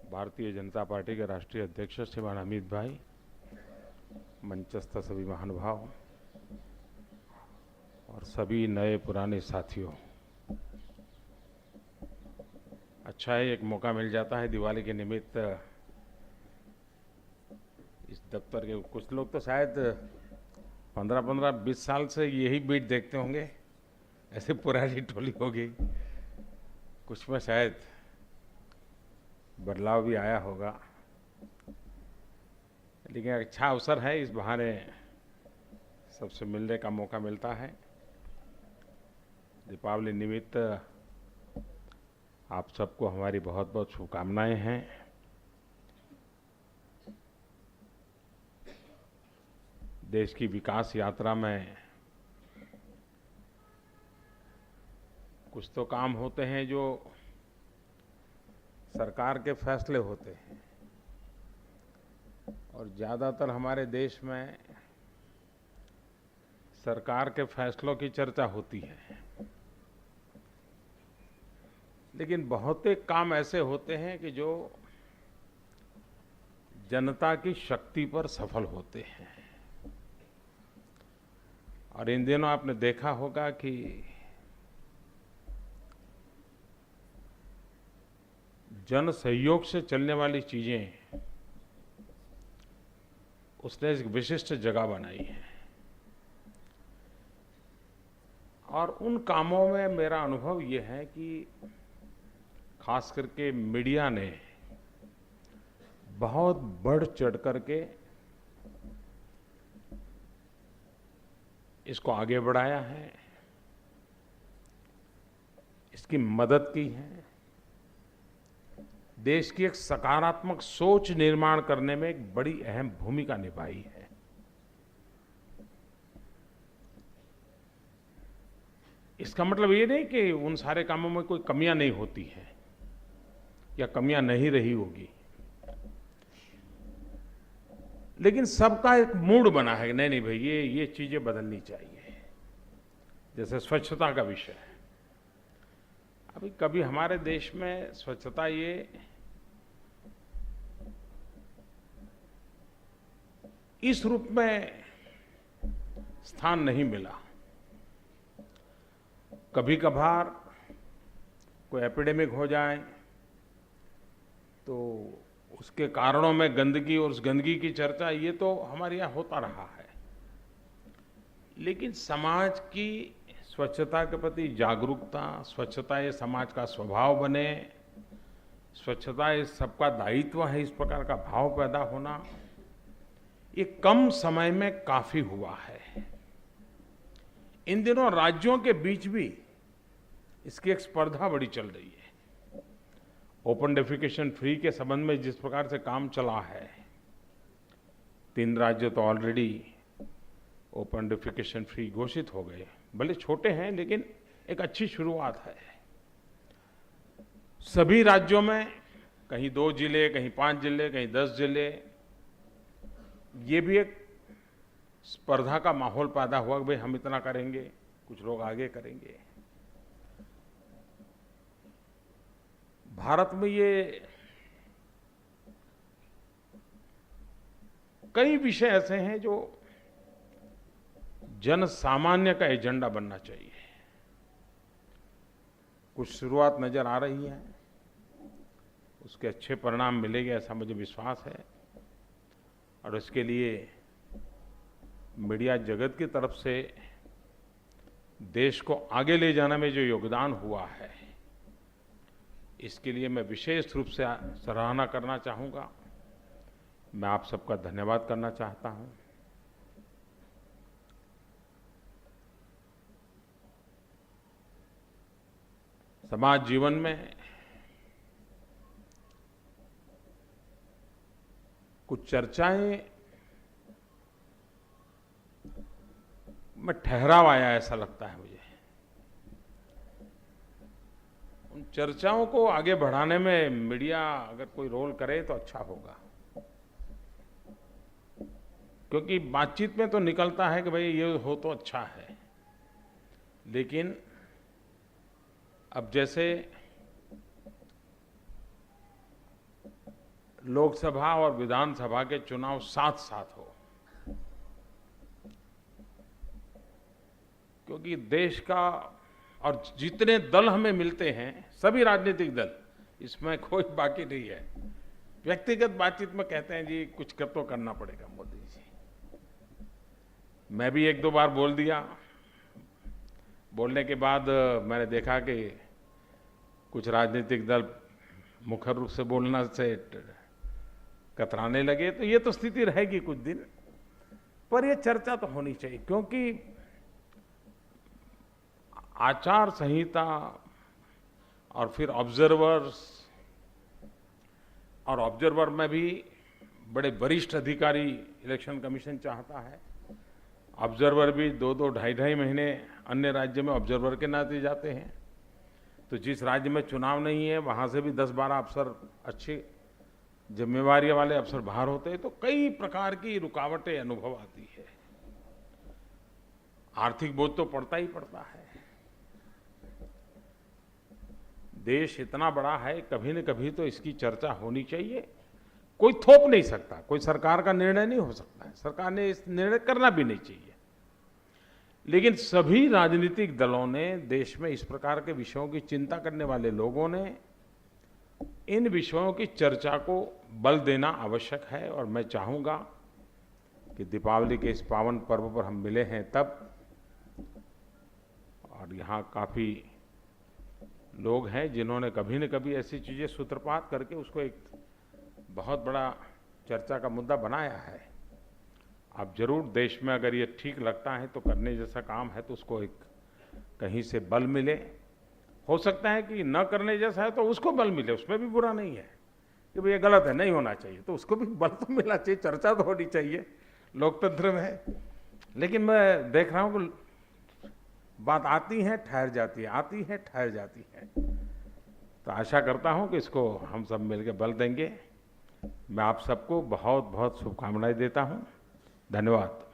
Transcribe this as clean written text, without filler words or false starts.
Bharatiya Janata party के राष्ट्रीय अध्यक्ष श्रीमान अमित भाई, मंचस्थ सभी महानुभाव और सभी नए पुराने साथियों, अच्छा है एक मौका मिल जाता है दिवाली के निमित्त। इस दफ्तर के कुछ लोग तो शायद 15-20 साल से यही बीट देखते होंगे, ऐसे पुरानी टोली होगी। कुछ में शायद बदलाव भी आया होगा, लेकिन अच्छा अवसर है, इस बहाने सबसे मिलने का मौका मिलता है। दीपावली निमित्त आप सबको हमारी बहुत बहुत शुभकामनाएं हैं। देश की विकास यात्रा में कुछ तो काम होते हैं जो सरकार के फैसले होते हैं, और ज़्यादातर हमारे देश में सरकार के फैसलों की चर्चा होती है, लेकिन बहुत से काम ऐसे होते हैं कि जो जनता की शक्ति पर सफल होते हैं। और इन दिनों आपने देखा होगा कि जन सहयोग से चलने वाली चीजें उसने एक विशिष्ट जगह बनाई है। और उन कामों में मेरा अनुभव ये है कि खास करके मीडिया ने बहुत बढ़ चढ़ करके इसको आगे बढ़ाया है, इसकी मदद की है, देश की एक सकारात्मक सोच निर्माण करने में एक बड़ी अहम भूमिका निभाई है। इसका मतलब ये नहीं कि उन सारे कामों में कोई कमियां नहीं होती हैं या कमियां नहीं रही होगी, लेकिन सबका एक मूड बना है, नहीं नहीं भाई ये चीजें बदलनी चाहिए। जैसे स्वच्छता का विषय है, अभी कभी हमारे देश में स्वच्छता ये इस रूप में स्थान नहीं मिला। कभी कभार कोई एपिडेमिक हो जाए तो उसके कारणों में गंदगी और उस गंदगी की चर्चा ये तो हमारे यहाँ होता रहा है, लेकिन समाज की स्वच्छता के प्रति जागरूकता, स्वच्छता ये समाज का स्वभाव बने, स्वच्छता ये सबका दायित्व है, इस प्रकार का भाव पैदा होना ये कम समय में काफी हुआ है। इन दिनों राज्यों के बीच भी इसकी एक स्पर्धा बड़ी चल रही है। ओपन डेफिकेशन फ्री के संबंध में जिस प्रकार से काम चला है, 3 राज्य तो ऑलरेडी ओपन डेफिकेशन फ्री घोषित हो गए, भले छोटे हैं लेकिन एक अच्छी शुरुआत है। सभी राज्यों में कहीं 2 जिले, कहीं 5 जिले, कहीं 10 जिले, ये भी एक स्पर्धा का माहौल पैदा हुआ कि भाई हम इतना करेंगे, कुछ लोग आगे करेंगे। भारत में ये कई विषय ऐसे हैं जो जन सामान्य का एजेंडा बनना चाहिए। कुछ शुरुआत नजर आ रही है, उसके अच्छे परिणाम मिलेंगे ऐसा मुझे विश्वास है। और इसके लिए मीडिया जगत की तरफ से देश को आगे ले जाने में जो योगदान हुआ है, इसके लिए मैं विशेष रूप से सराहना करना चाहूँगा। मैं आप सबका धन्यवाद करना चाहता हूँ। समाज जीवन में कुछ चर्चाएं में ठहराव आया ऐसा लगता है मुझे। उन चर्चाओं को आगे बढ़ाने में मीडिया अगर कोई रोल करे तो अच्छा होगा, क्योंकि बातचीत में तो निकलता है कि भाई ये हो तो अच्छा है, लेकिन अब जैसे लोकसभा और विधानसभा के चुनाव साथ साथ हो, क्योंकि देश का और जितने दल हमें मिलते हैं, सभी राजनीतिक दल, इसमें कोई बाकी नहीं है। व्यक्तिगत बातचीत में कहते हैं जी कुछ कर तो करना पड़ेगा मोदी जी। मैं भी एक दो बार बोल दिया। बोलने के बाद मैंने देखा कि कुछ राजनीतिक दल मुखर रूप से बोलना से कतराने लगे, तो ये तो स्थिति रहेगी कुछ दिन, पर ये चर्चा तो होनी चाहिए, क्योंकि आचार संहिता और फिर ऑब्जर्वर में भी बड़े वरिष्ठ अधिकारी इलेक्शन कमीशन चाहता है। ऑब्जर्वर भी 2-2, ढाई महीने अन्य राज्य में ऑब्जर्वर के नाते जाते हैं। तो जिस राज्य में चुनाव नहीं है वहाँ से भी 10-12 अफसर, अच्छे जिम्मेवारी वाले अफसर बाहर होते हैं। तो कई प्रकार की रुकावटें अनुभव आती है। आर्थिक बोझ तो पड़ता ही पड़ता है। देश इतना बड़ा है, कभी न कभी तो इसकी चर्चा होनी चाहिए। कोई थोप नहीं सकता, कोई सरकार का निर्णय नहीं हो सकता है, सरकार ने इस निर्णय करना भी नहीं चाहिए। लेकिन सभी राजनीतिक दलों ने, देश में इस प्रकार के विषयों की चिंता करने वाले लोगों ने इन विषयों की चर्चा को बल देना आवश्यक है। और मैं चाहूँगा कि दीपावली के इस पावन पर्व पर हम मिले हैं तब, और यहाँ काफ़ी लोग हैं जिन्होंने कभी न कभी ऐसी चीज़ें सूत्रपात करके उसको एक बहुत बड़ा चर्चा का मुद्दा बनाया है। आप जरूर देश में अगर ये ठीक लगता है तो करने जैसा काम है तो उसको एक कहीं से बल मिले। हो सकता है कि न करने जैसा है तो उसको बल मिले, उसमें भी बुरा नहीं है कि भाई ये गलत है, नहीं होना चाहिए, तो उसको भी बल तो मिलना चाहिए, चर्चा तो होनी चाहिए, लोकतंत्र में है। लेकिन मैं देख रहा हूँ कि बात आती है ठहर जाती है, आती है ठहर जाती है। तो आशा करता हूँ कि इसको हम सब मिलकर बल देंगे। मैं आप सबको बहुत बहुत शुभकामनाएं देता हूँ। धन्यवाद।